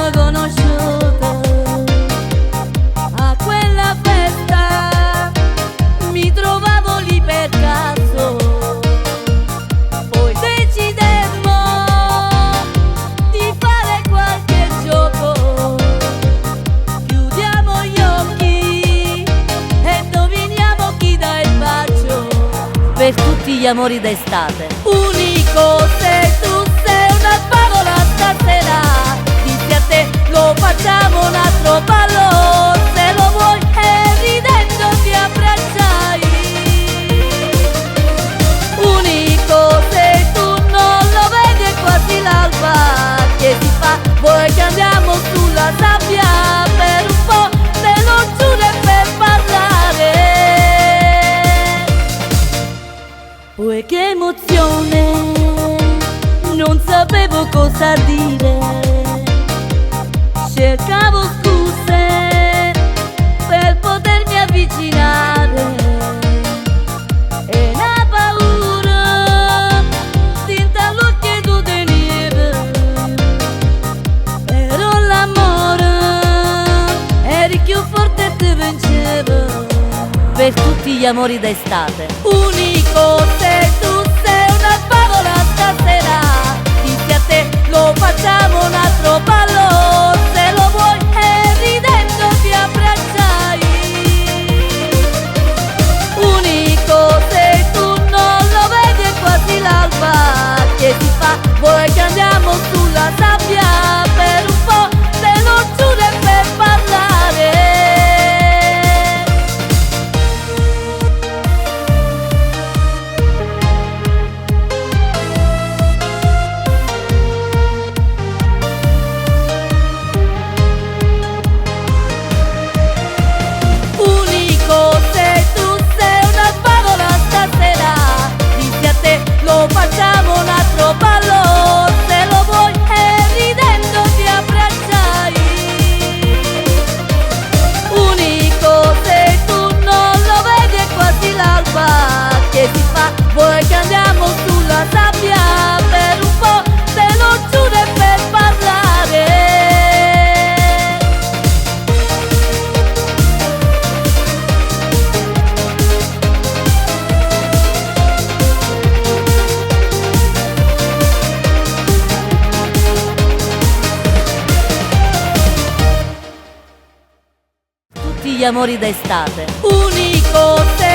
siamo conosciute a quella festa, mi trovavo lì per caso, poi decidemmo di fare qualche gioco. Chiudiamo gli occhi e indoviniamo chi dà il bacio per tutti gli amori d'estate. Unico sei tu, sei una favola stasera, dici a te lo facciamo un altro ballo, se lo vuoi e ridendo ti abbracciai. Unico sei tu, non lo vedi, è quasi l'alba che si fa, vuoi che andiamo sulla sabbia per un po', te lo giuro, e per parlare. Poi che emozione, non sapevo cosa dire, cercavo scuse per potermi avvicinare, e una paura tinta l'occhio tu tenevi, però l'amore eri più forte e ti vinceva per tutti gli amori d'estate. Unico sei tu, sei una favola stasera, dici a te lo facciamo un altro ballo, se lo vuoi e ridendo ti abbracciai. Unico sei tu, non lo vedi, è quasi l'alba che si fa, vuoi che andiamo sulla sabbia per un po', te lo giuro, e per parlare. Unico sei tu, sei una favola stasera, dici a te lo facciamo un altro ballo, se lo vuoi e ridendo ti abbracciai. Unico sei tu, non lo vedi, è quasi l'alba che si fa, vuoi che andiamo sulla sabbia per un po', te lo giuro, e per parlare. Tutti gli amori d'estate. Unico sei